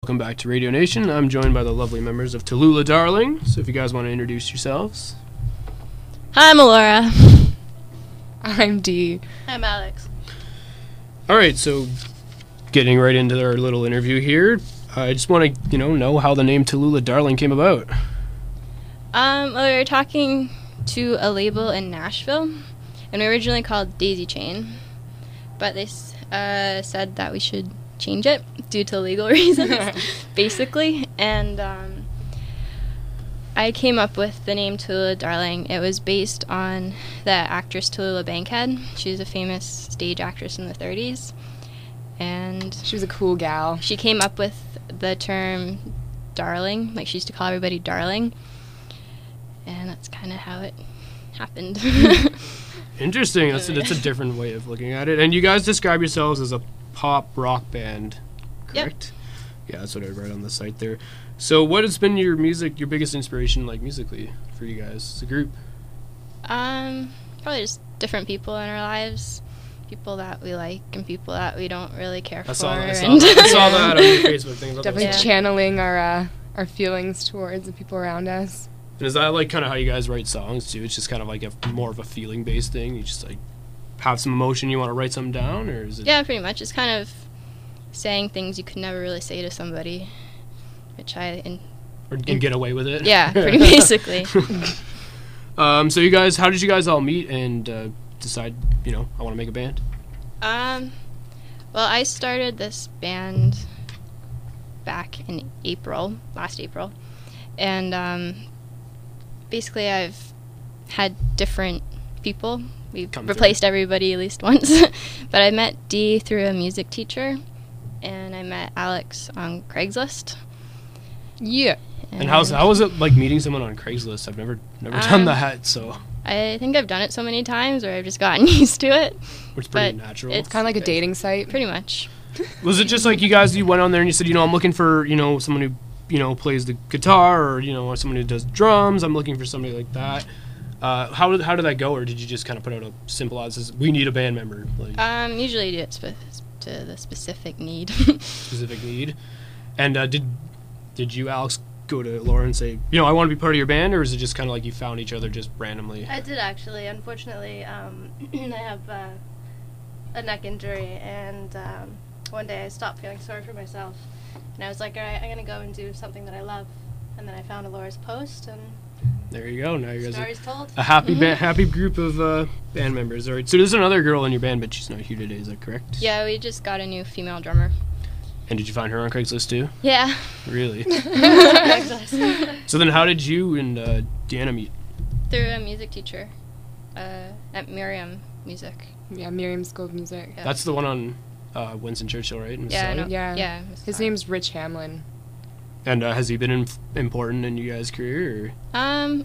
Welcome back to Radio Nation. I'm joined by the lovely members of Tallulah Darling. So if you guys want to introduce yourselves. Hi, I'm Laura. I'm Dee. I'm Alex. All right, so getting right into our little interview here, I just want to, know how the name Tallulah Darling came about. Well, we were talking to a label in Nashville, and we were originally called Daisy Chain, but they said that we should change it due to legal reasons, basically. And I came up with the name Tallulah Darling. It was based on the actress Tallulah Bankhead. She's a famous stage actress in the 30s. And she was a cool gal. She came up with the term darling, like she used to call everybody darling. And that's kind of how it happened. Interesting. That's a different way of looking at it. And you guys describe yourselves as a pop rock band, correct? Yep. Yeah, that's what I read on the site there. So what has been your biggest inspiration, like, musically for you guys as a group? Probably just different people in our lives. People that we like and people that we don't really care for. I saw that on your Facebook thing. Definitely channeling our feelings towards the people around us. And is that like kind of how you guys write songs too? It's just kind of like more of a feeling based thing. You just like have some emotion, you want to write something down, or is it? Yeah, pretty much. It's kind of saying things you could never really say to somebody, which and get away with it. Yeah, pretty basically. So you guys, how did you guys all meet and decide? I want to make a band. Well, I started this band back in last April, and basically I've had different people. We've replaced everybody at least once. But I met Dee through a music teacher, and I met Alex on Craigslist. Yeah. And how was it like meeting someone on Craigslist? I've never done that, so. I think I've done it so many times, or I've just gotten used to it. It's pretty natural. It's kind of like a dating site. Pretty much. Was it just like you went on there and you said, I'm looking for, someone who, plays the guitar, or, someone who does drums. I'm looking for somebody like that. How did that go, or did you just kind of put out a simple ad that says, we need a band member? Like, usually do it to the specific need. Specific need. And did you, Alex, go to Laura and say, I want to be part of your band, or is it just kind of like you found each other just randomly? I did, actually. Unfortunately, I have a neck injury, and one day I stopped feeling sorry for myself, and I was like, all right, I'm going to go and do something that I love. And then I found Laura's post, and there you go. Now you guys story's told. A happy group of band members. All right, so there's another girl in your band, but she's not here today, is that correct? Yeah, we just got a new female drummer. And did you find her on Craigslist too? Yeah. Really? So then how did you and Deanna meet? Through a music teacher at Miriam Music. Yeah, Miriam School of Music. Yeah. That's the one on Winston Churchill, right? Yeah. His name's Rich Hamlin. And has he been important in you guys' career? Or?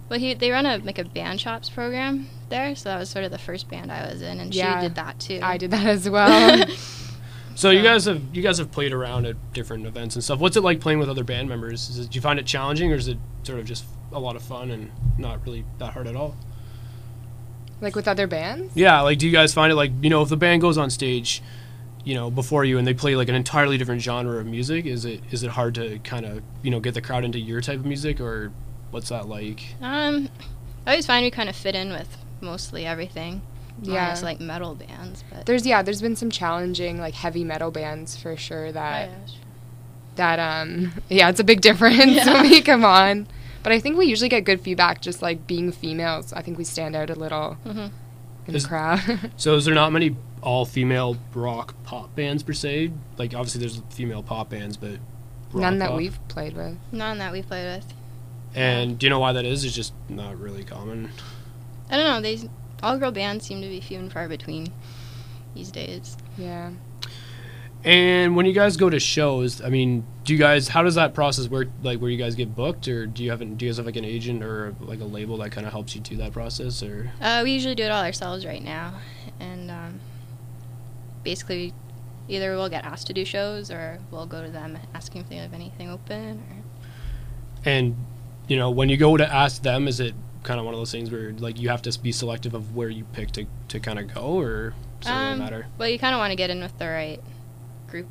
Well, they run a band shops program there, so that was sort of the first band I was in, and she did that too. I did that as well. So you guys have played around at different events and stuff. What's it like playing with other band members? Do you find it challenging, or is it sort of just a lot of fun and not really that hard at all? Like with other bands? Yeah, like do you guys find it like, if the band goes on stage, before you and they play like an entirely different genre of music, is it hard to kind of, get the crowd into your type of music, or what's that like? I always find we kind of fit in with mostly everything. Yeah, it's like metal bands, but there's been some challenging like heavy metal bands for sure that it's a big difference when we come on. But I think we usually get good feedback just like being females. I think we stand out a little in the crowd. So is there not many all-female rock pop bands per se? Like obviously there's female pop bands, but none that we've played with. None that we've played with. And do you know why that is? It's just not really common. I don't know. All-girl bands seem to be few and far between these days. Yeah. And when you guys go to shows, I mean, how does that process work? Like, where you guys get booked, or do you guys have like an agent or like a label that kind of helps you do that process, or? We usually do it all ourselves right now, and basically, either we'll get asked to do shows, or we'll go to them asking if they have anything open. And when you go to ask them, is it kind of one of those things where like you have to be selective of where you pick to kind of go, or does it really matter? Well, you kind of want to get in with the right group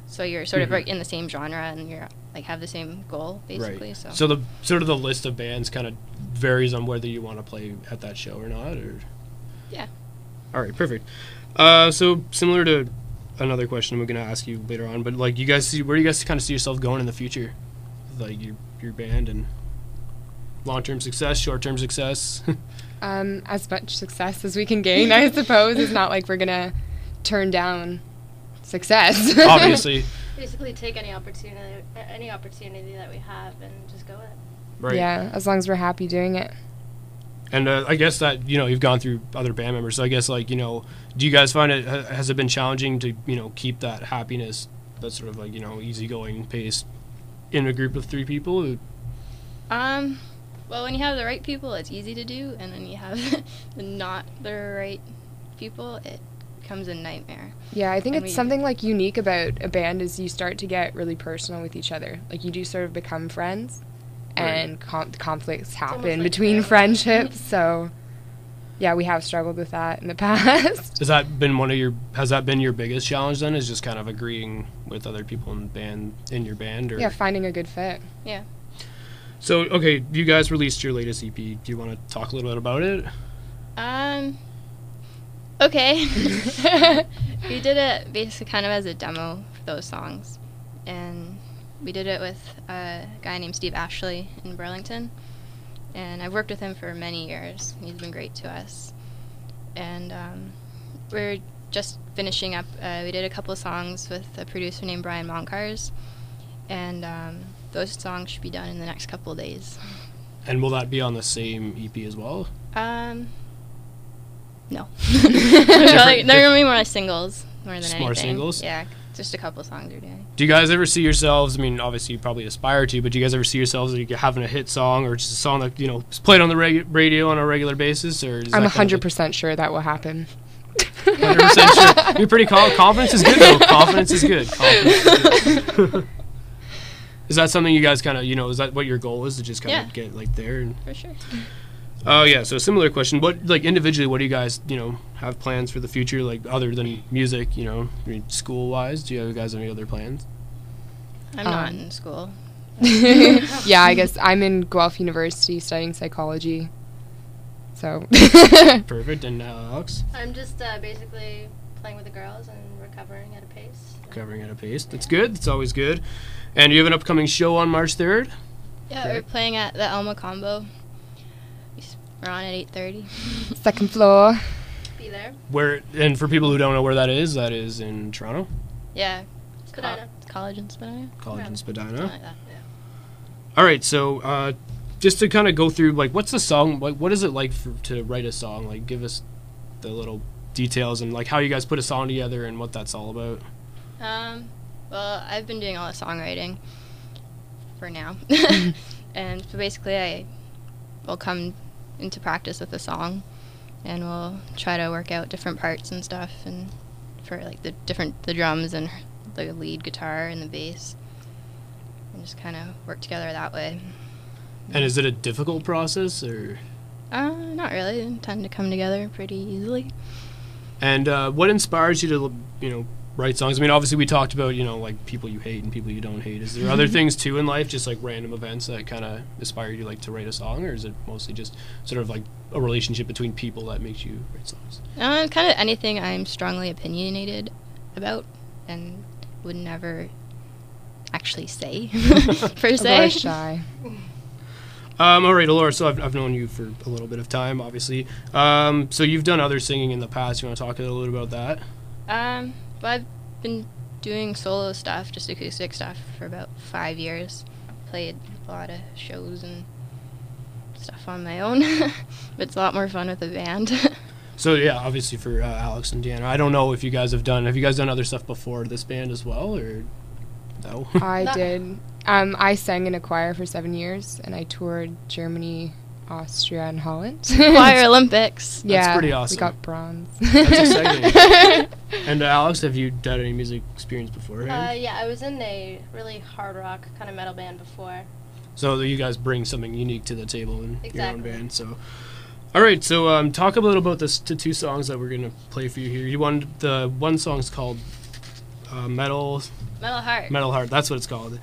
So you're sort of like in the same genre and you're like have the same goal basically. Right. So the sort of the list of bands kind of varies on whether you want to play at that show or not, or yeah. All right, perfect. So similar to another question I'm going to ask you later on, but like you guys see, where do you guys kind of see yourself going in the future, like your band and long-term success, short-term success? As much success as we can gain, I suppose. It's not like we're gonna turn down success. Obviously. Basically, take any opportunity that we have and just go with it. Right. Yeah, as long as we're happy doing it. And I guess that, you've gone through other band members, so I guess, like, do you guys find it, has it been challenging to, keep that happiness, that sort of, like, easygoing pace in a group of 3 people? Well, when you have the right people, it's easy to do, and then you have not the right people, it becomes a nightmare. Yeah, I think And it's something, like, unique about a band is you start to get really personal with each other. Like, you do sort of become friends. And conflicts happen between friendships, so yeah, we have struggled with that in the past. Has that been your biggest challenge then, is just kind of agreeing with other people in your band? Or? Yeah, finding a good fit. Yeah. So, okay, you guys released your latest EP. Do you want to talk a little bit about it? Okay. We did it basically kind of as a demo for those songs, and we did it with a guy named Steve Ashley in Burlington, and I've worked with him for many years. He's been great to us, and we're just finishing up. We did a couple of songs with a producer named Brian Moncars, and those songs should be done in the next couple of days. And will that be on the same EP as well? No. They're going to be more singles more than anything. More singles? Yeah, just a couple of songs we're doing. Do you guys ever see yourselves, I mean, obviously you probably aspire to, but do you guys ever see yourselves like having a hit song or just a song that, is played on the radio on a regular basis? Or is I'm that 100% sure that will happen. 100% sure. You're pretty confidence is good, though. Confidence is good. Is that something you guys kind of, is that what your goal is, to just kind of get like there? And For sure. Oh, yeah, so similar question. What, like, individually, what do you guys, have plans for the future, like, other than music, I mean, school-wise? Do you guys have any other plans? I'm not in school. Yeah, I guess I'm in Guelph University studying psychology. So. Perfect. And Alex? I'm just basically playing with the girls and recovering at a pace. Recovering at a pace. That's good. That's always good. And you have an upcoming show on March 3rd? Yeah, we're playing at the Elma Combo. We're on at 8:30. Second floor. Be there. Where, and for people who don't know where that is in Toronto? Yeah. Spadina. College in Spadina. College in Spadina. Something like that. All right, so just to kind of go through, like, what's the song, like, what is it like to write a song? Like, give us the little details and, like, how you guys put a song together and what that's all about. Well, I've been doing all the songwriting for now. And so basically I will come into practice with a song, and we'll try to work out different parts and stuff, and for like the drums and the lead guitar and the bass, and just kind of work together that way. And is it a difficult process, or? Not really. They tend to come together pretty easily. And what inspires you to, write songs? I mean, obviously we talked about, like, people you hate and people you don't hate. Is there other things too in life, just like random events that kind of inspire you, like, to write a song, or is it mostly just sort of like a relationship between people that makes you write songs? Kind of anything I'm strongly opinionated about and would never actually say per se. We're shy. All right, Laura, so I've known you for a little bit of time, obviously. So you've done other singing in the past. You want to talk a little bit about that? But I've been doing solo stuff, just acoustic stuff, for about 5 years. Played a lot of shows and stuff on my own. But it's a lot more fun with a band. So, yeah, obviously for Alex and Deanna, I don't know if you guys have you guys done other stuff before this band as well, or no? I did. I sang in a choir for 7 years, and I toured Germany, Austria, and Holland. Choir Olympics. Yeah, that's pretty awesome. We got bronze. That's exciting. And Alex, have you done any music experience beforehand? Yeah, I was in a really hard rock kind of metal band before. So you guys bring something unique to the table in your own Exactly. band. So, all right. So talk a little about the two songs that we're gonna play for you here. The one song's called "Metal Metal Heart. Metal Heart, that's what it's called.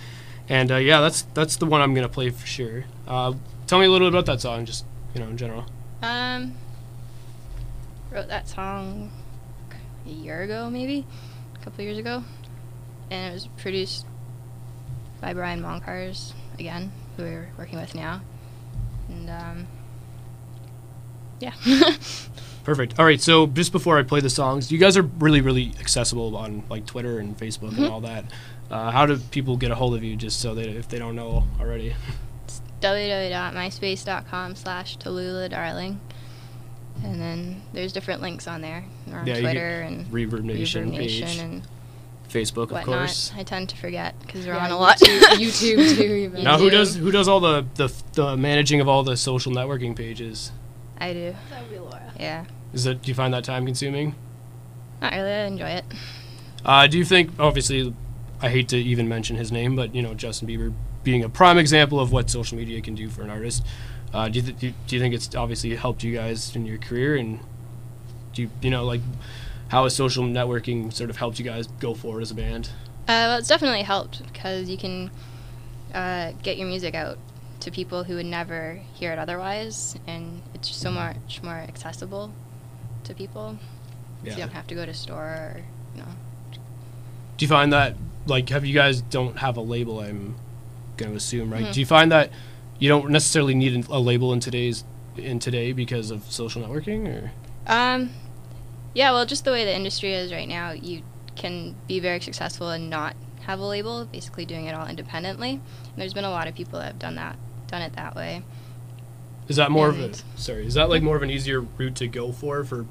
And yeah, that's the one I'm gonna play for sure. Tell me a little bit about that song, just in general. Wrote that song a year ago, maybe a couple years ago, and it was produced by Brian Moncars again, who we're working with now, and yeah. Perfect. All right, so just before I play the songs, you guys are really, really accessible on like Twitter and Facebook and all that. How do people get a hold of you, just so that if they don't know already? It's www.myspace.com/Tallulah Darling. And then there's different links on there. Or on Twitter and Reverb Nation page, and Facebook, whatnot. of course. I tend to forget because we're on a lot. YouTube too. Even. Now, who does all the managing of all the social networking pages? I do. That would be Laura. Yeah. Do you find that time consuming? Not really. I enjoy it. Do you think, obviously, I hate to even mention his name, but Justin Bieber being a prime example of what social media can do for an artist. Do you think it's obviously helped you guys in your career, and do you like how has social networking sort of helped you guys go forward as a band? Well, it's definitely helped because you can get your music out to people who would never hear it otherwise, and it's so much more accessible to people. Yeah. So you don't have to go to a store or. Do you find that, like, have you guys don't have a label, I'm going to assume, right? Mm-hmm. Do you find that you don't necessarily need a label in today because of social networking, or? Yeah, well, just the way the industry is right now, you can be very successful and not have a label, basically doing it all independently. And there's been a lot of people that have done it that way. Is that more is that like more of an easier route to go for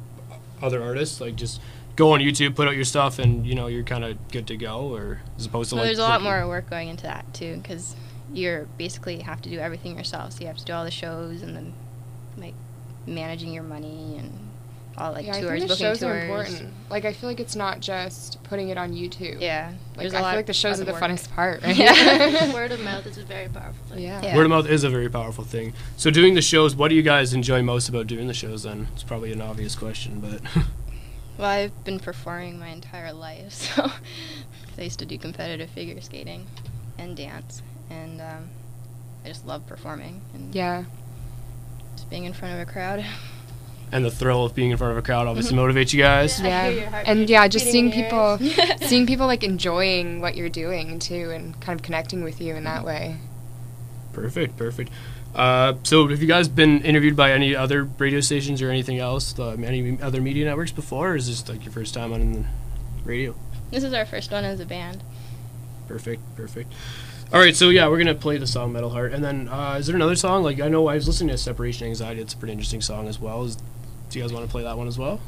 other artists? Like just go on YouTube, put out your stuff, and you're kind of good to go, or as opposed to there's a lot more work going into that too, because you're basically have to do everything yourself. So you have to do all the shows and then like managing your money and all tours, I think the booking shows tours. are important. Like I feel like it's not just putting it on YouTube. Yeah, I feel like the shows are the funnest part, right? Yeah. Word of mouth is a very powerful thing. Yeah. Word of mouth is a very powerful thing. So doing the shows, what do you guys enjoy most about doing the shows then? It's probably an obvious question, but... Well, I've been performing my entire life, so I used to do competitive figure skating and dance, and I just love performing and just being in front of a crowd. And the thrill of being in front of a crowd obviously motivates you guys. I hear your heart and just beating seeing in your people like enjoying what you're doing too, and kind of connecting with you in that way. Perfect. So have you guys been interviewed by any other radio stations or anything else, any other media networks before, or is this like your first time on the radio? This is our first one as a band. Perfect. All right, so yeah, we're going to play the song Metal Heart, and then is there another song? Like, I know I was listening to Separation Anxiety. It's a pretty interesting song as well. Do you guys want to play that one as well?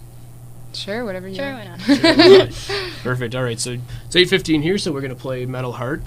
Sure, whatever you Sure, want. why not? Perfect. All right, so it's 8:15 here, so we're going to play Metal Heart.